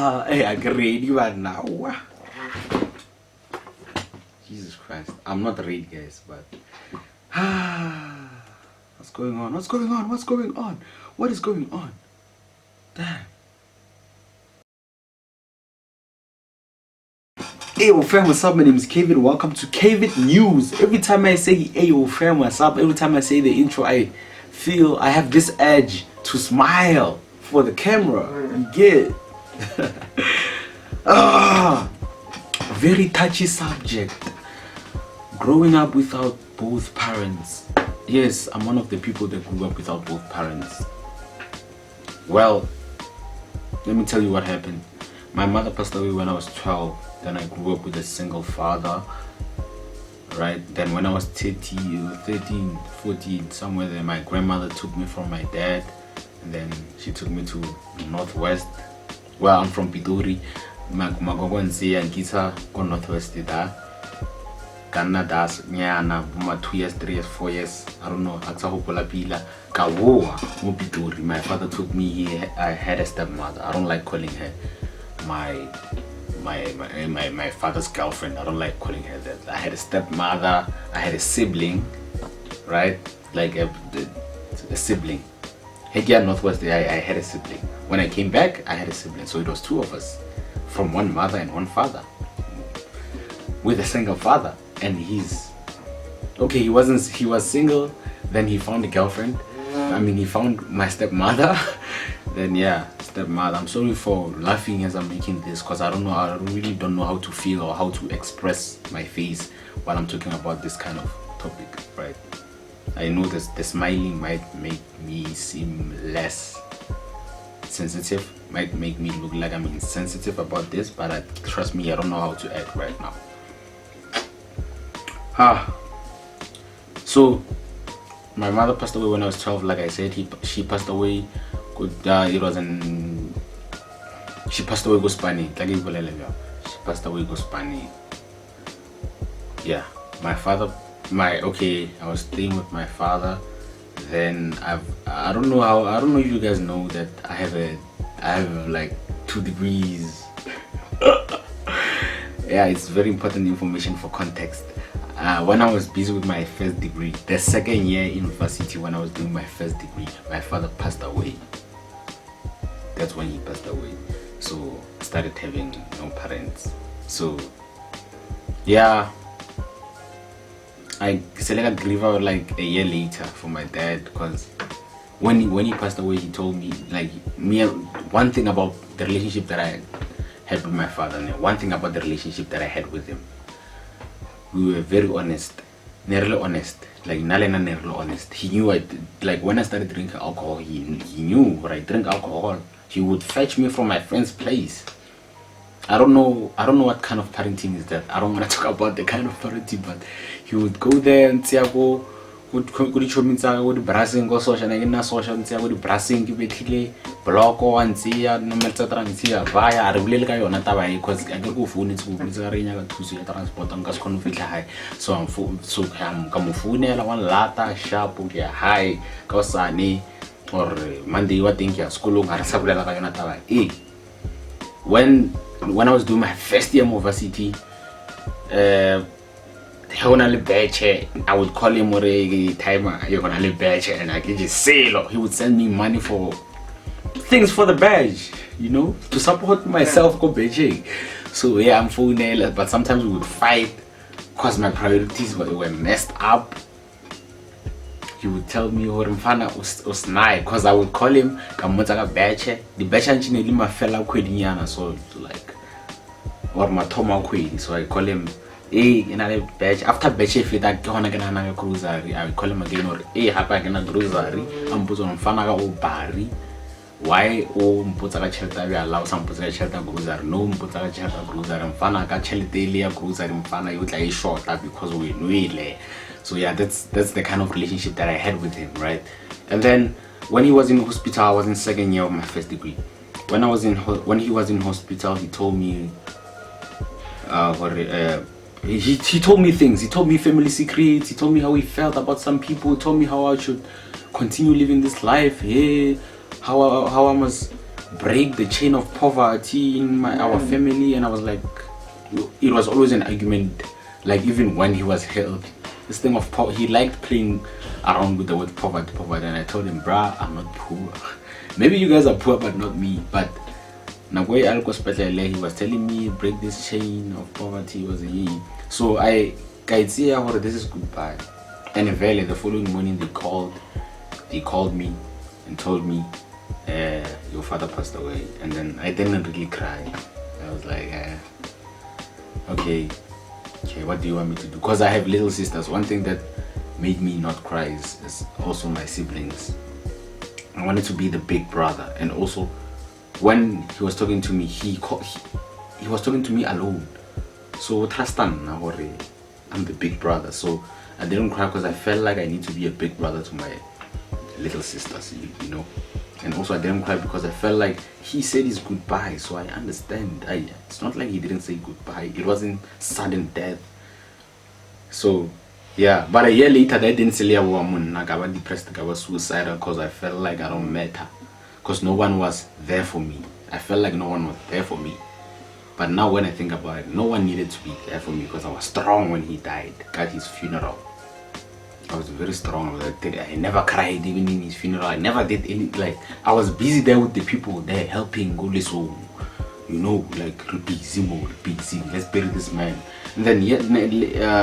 Hey, I get ready right now. Jesus Christ. I'm not ready, guys, but what's going on? What's going on? What's going on? What is going on? Damn. Hey yo fam, what's up? My name is Kevin. Welcome to Kevin News. Every time I say hey yo fam, what's up? Every time I say the intro, I feel I have this urge to smile for the camera. You get very touchy subject. Growing up without both parents. Yes, I'm one of the people that grew up without both parents. Well, let me tell you what happened. My mother passed away when I was 12. Then I grew up with a single father. Right? Then when I was 13, 14, somewhere there, my grandmother took me from my dad. And then she took me to Northwest. Well, I'm from Pitori. Magogo and Zia and Gita go Northwest there. Canada's nyana, 2 years, 3 years, 4 years. I don't know. Aksahopola pila. Kawoa, Pitori. My father took me here. I had a stepmother. I don't like calling her my father's girlfriend. I don't like calling her that. I had a stepmother. I had a sibling, right? Like a sibling. Here Northwest, I had a sibling. When I came back, I had a sibling. So it was 2 of us, from one mother and one father, with a single father. And he was single. Then he found a girlfriend. He found my stepmother. Then yeah, stepmother. I'm sorry for laughing as I'm making this, because I really don't know how to feel or how to express my face while I'm talking about this kind of topic, right? I know that the smiling might make me seem less sensitive, might make me look like I'm insensitive about this, but trust me, I don't know how to act right now. So my mother passed away when I was 12. Like I said, she passed away. She passed away Gospani. She passed away Gospani. Yeah, I was staying with my father. Then I don't know if you guys know that I have like 2 degrees. Yeah, it's very important information for context. When I was busy with my first degree, the second year in university, when I was doing my first degree, my father passed away. That's when he passed away. So I started having no parents. So yeah, I selected grieve out like a year later for my dad, because when he passed away, he told me one thing about the relationship that I had with my father, and one thing about the relationship that I had with him. We were very honest, nearly honest. Like Nalena nearly honest. He knew when I started drinking alcohol, he knew when I drink alcohol, he would fetch me from my friend's place. I don't know what kind of parenting is that. I don't want to talk about the kind of parenting, but he would go there and say go brassing go social na social and say go brassing ke betlile block o ntsia no metsa ntsia vaya a re bulele ka yona taba e, because I go phone it's go butsa re nya ka thuso ya transport nka se khone fitla hae. So I'm ka mo founela one lata sharp ke hi ka osane or Monday wa teng ya school ga re sa bulela ka yona taba e. When I was doing my first year of university, I would call him a timer, you're gonna live badge, and I could just say, he would send me money for things for the badge, to support myself go badging. So yeah, I'm full nail, but sometimes we would fight because my priorities were messed up. He would tell me because I would call him badge. The badge actually my fellow kwedinyana, so like or my toma kwedi, so I call him another badge. After badge if that gonna cruiser, I will call him again, or hapa gonna cruiser. I'm put on fanaga o bari. Why mpotsa chelta be allow some putsa chelta cruiser, no mpotsa chelta cruiser, and fanaga cheltelia cruiser and fana you like short because we know. So yeah, that's the kind of relationship that I had with him, right? And then when he was in hospital, I was in second year of my first degree. When he was in hospital, he told me he told me things. He told me family secrets. He told me how he felt about some people. He told me how I should continue living this life. How I must break the chain of poverty in our family. And I was like, it was always an argument, like even when he was held, this thing of he liked playing around with the word poverty, and I told him, bruh, I'm not poor. Maybe you guys are poor but not me. But he was telling me, break this chain of poverty. Was he? So I see this is goodbye. And eventually the following morning they called me and told me, your father passed away. And then I didn't really cry. I was like, okay, what do you want me to do? Because I have little sisters. One thing that made me not cry is also my siblings. I wanted to be the big brother. And also when he was talking to me, he was talking to me alone. So I'm the big brother. So I didn't cry because I felt like I need to be a big brother to my little sisters, you know. And also I didn't cry because I felt like he said his goodbye, so I understand. It's not like he didn't say goodbye. It wasn't sudden death. So yeah, but a year later I didn't say I was depressed, I was suicidal because I felt like I don't matter. Because no one was there for me. I felt like no one was there for me. But now when I think about it, no one needed to be there for me because I was strong when he died at his funeral. I was very strong. I never cried even in his funeral. I never did any, like, I was busy there with the people there helping. You know, like, busy, let's bury this man. And then yet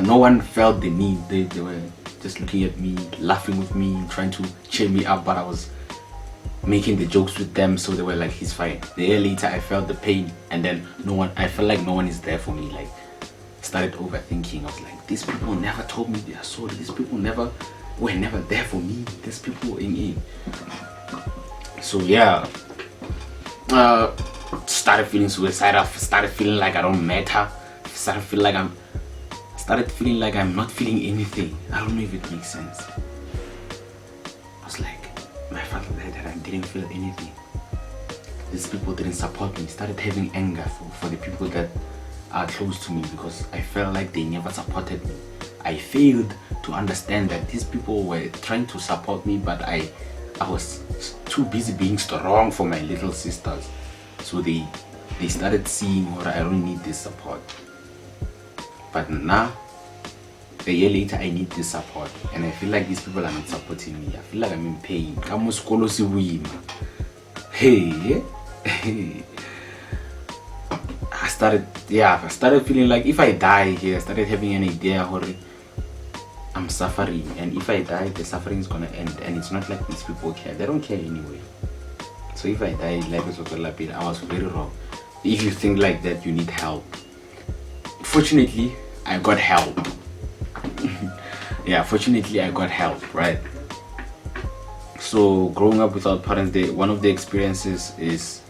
no one felt the need. They were just looking at me, laughing with me, trying to cheer me up, but I was making the jokes with them, so they were like, he's fine. The year later I felt the pain, and then I felt like no one is there for me. Like, started overthinking. I was like, these people never told me they are sorry. These people were never there for me. These people in. So yeah, started feeling suicidal. Started feeling like I don't matter. Started feeling like I'm not feeling anything. I don't know if it makes sense. I was like, my father died and I didn't feel anything. These people didn't support me. Started having anger for the people that are close to me because I felt like they never supported me. I failed to understand that these people were trying to support me, but I was too busy being strong for my little sisters. So they started seeing I don't need this support. But now, a year later, I need this support, and I feel like these people are not supporting me. I feel like I'm in pain. Hey. I started feeling like if I die here, I started having an idea I'm suffering, and if I die, the suffering is gonna end. And it's not like these people care. They don't care anyway. So if I die, life is also lapid. I was very wrong. If you think like that, you need help. Fortunately, I got help. Yeah, fortunately I got help, right? So growing up without parents, one of the experiences is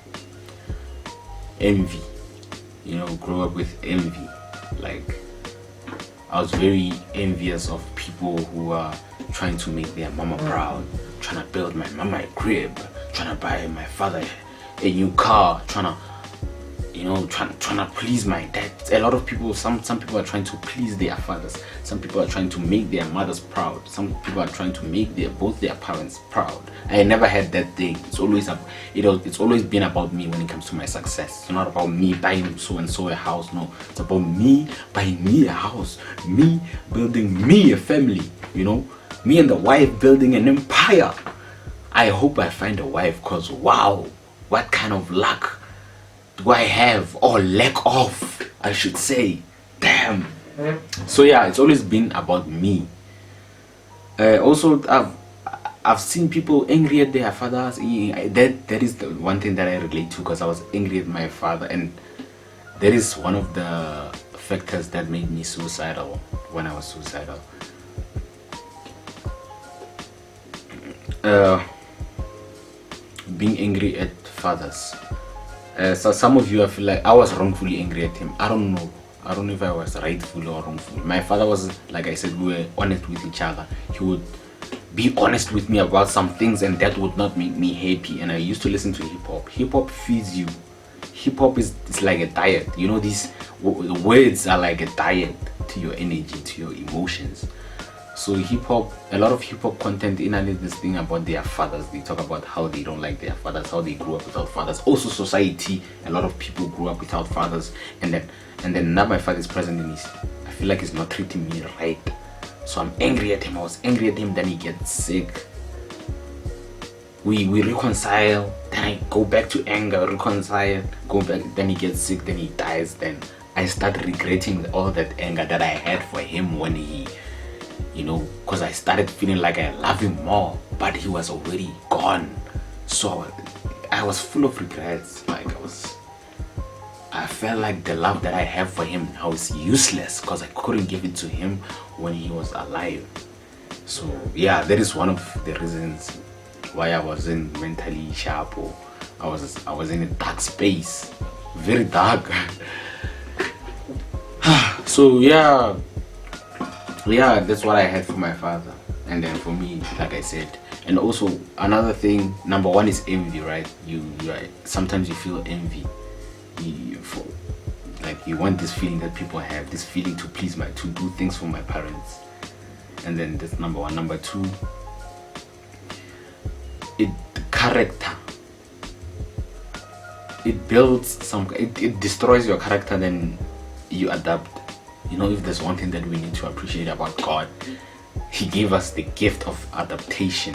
envy. You know, grow up with envy. Like, I was very envious of people who are trying to make their mama proud, trying to build my mama a crib, trying to buy my father a new car, trying to please my dad. A lot of people, some people are trying to please their fathers. Some people are trying to make their mothers proud. Some people are trying to make both their parents proud. I never had that thing. It's always been about me when it comes to my success. It's not about me buying so and so a house. No, it's about me buying me a house, me building me a family. You know, me and the wife building an empire. I hope I find a wife, because wow, what kind of luck do I have, or lack of, I should say. Damn. So yeah, it's always been about me. Also, I've seen people angry at their fathers. That is the one thing that I relate to, because I was angry at my father, and that is one of the factors that made me suicidal when I was suicidal. Being angry at fathers. So some of you, I feel like I was wrongfully angry at him. I don't know if I was rightful or wrongful. My father was, like I said, we were honest with each other. He would be honest with me about some things, and that would not make me happy. And I used to listen to hip-hop. Hip-hop feeds you. Hip-hop is like a diet. You know, these words are like a diet to your energy, to your emotions. So a lot of hip hop content in this thing about their fathers. They talk about how they don't like their fathers, how they grew up without fathers. Also society, a lot of people grew up without fathers, and then now my father is present in his, I feel like he's not treating me right. So I'm angry at him. I was angry at him, then he gets sick. We reconcile, then I go back to anger, reconcile, go back, then he gets sick, then he dies, then I start regretting all that anger that I had for him when he, because I started feeling like I love him more, but he was already gone. So I was full of regrets. Like I felt like the love that I have for him now is useless because I couldn't give it to him when he was alive. So yeah, that is one of the reasons why I wasn't mentally sharp, or I was in a dark space, very dark. So yeah, that's what I had for my father. And then for me, like I said, and also another thing, number one is envy, right? Sometimes you feel envy. You want this feeling that people have, this feeling to do things for my parents. And then that's number one. Number two, character. It builds it destroys your character, then you adapt. If there's one thing that we need to appreciate about God, He gave us the gift of adaptation.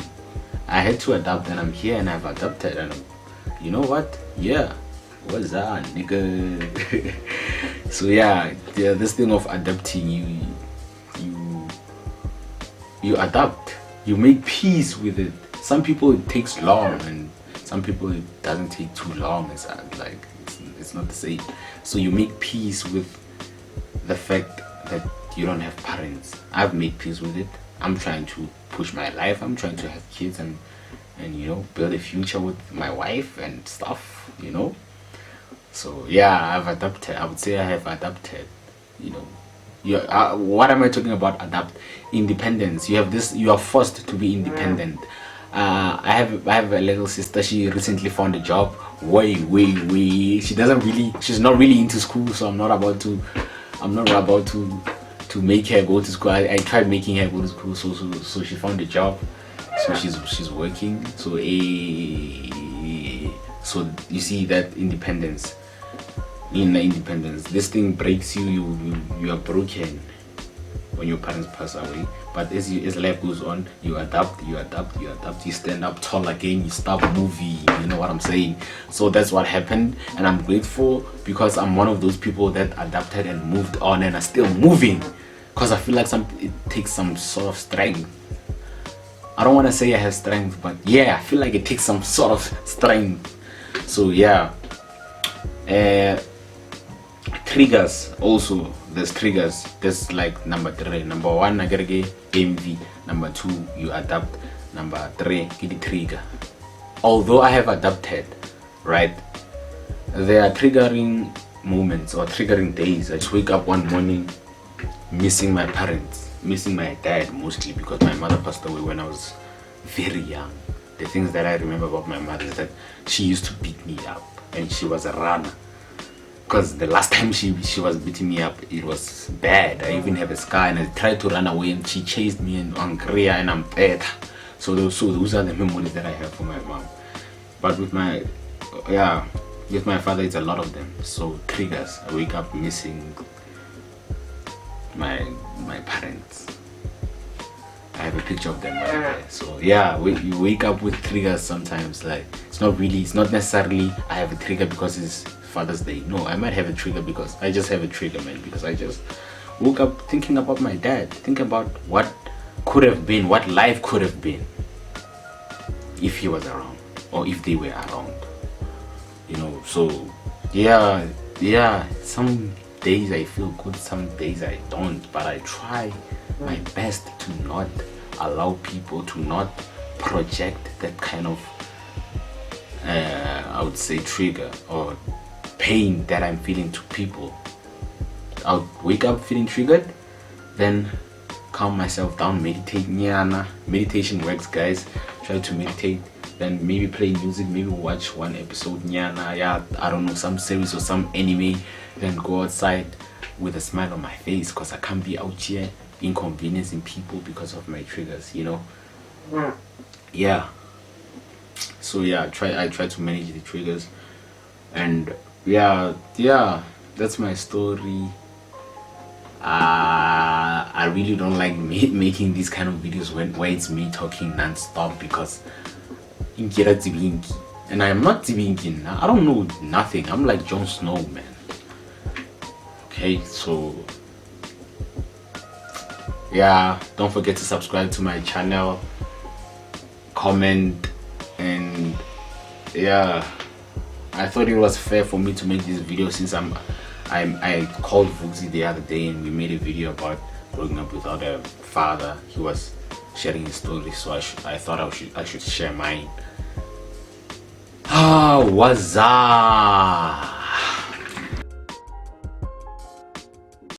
I had to adapt, and I'm here and I've adapted, and you know what? Yeah. What's that, nigga? So yeah, this thing of adapting, you adapt, you make peace with it. Some people it takes long, and some people it doesn't take too long. It's not the same. So you make peace with the fact that you don't have parents. I've made peace with it. I'm trying to push my life. I'm trying to have kids and build a future with my wife and stuff. So yeah, I've adapted. I would say I have adapted. What am I talking about? Adapt. Independence. You are forced to be independent. I have a little sister. She recently found a job. She's not really into school, so I'm not about to make her go to school. I tried making her go to school, so she found a job. So she's working. So you see that independence. In independence, this thing breaks you. You are broken when your parents pass away. But as life goes on, you adapt. You stand up tall again. You start moving. You know what I'm saying? So that's what happened, and I'm grateful because I'm one of those people that adapted and moved on and are still moving. Because I feel like it takes some sort of strength. I don't want to say I have strength, but yeah, I feel like it takes some sort of strength. So yeah. Triggers also. There's triggers. There's like number 3. Number 1, aggregate envy. Number 2, you adapt. Number 3, get the trigger. Although I have adapted, right, there are triggering moments or triggering days. I just wake up one morning missing my parents, missing my dad mostly because my mother passed away when I was very young. The things that I remember about my mother is that she used to beat me up, and she was a runner. Because the last time she was beating me up, it was bad. I even have a scar, and I tried to run away, and she chased me in Korea, and I'm better. So those are the memories that I have for my mom. But with my father, it's a lot of them. So triggers. I wake up missing my parents. I have a picture of them right there. So yeah, you wake up with triggers sometimes. Like it's not necessarily I have a trigger because it's Father's Day. No, I might have a trigger because I just have a trigger, man, because I just woke up thinking about my dad, thinking about what could have been, what life could have been if he was around or if they were around. So yeah, some days I feel good, some days I don't, but I try my best to not allow people to not project that kind of I would say trigger or pain that I'm feeling to people. I'll wake up feeling triggered, then calm myself down, meditate. Meditation works, guys. Try to meditate, then maybe play music, maybe watch one episode I don't know, some series or some anime, then go outside with a smile on my face because I can't be out here inconveniencing people because of my triggers, you know. Yeah. So yeah, I try to manage the triggers, and yeah, that's my story. I really don't like making these kind of videos where it's me talking non-stop, because inkira tibinki, and I'm not tibinki. I don't know nothing. I'm like Jon Snow, man. Okay, so yeah, don't forget to subscribe to my channel, comment, and yeah, I thought it was fair for me to make this video, since I called Vuxi the other day and we made a video about growing up without a father. He was sharing his story, so I thought I should share mine. Ah, what's up?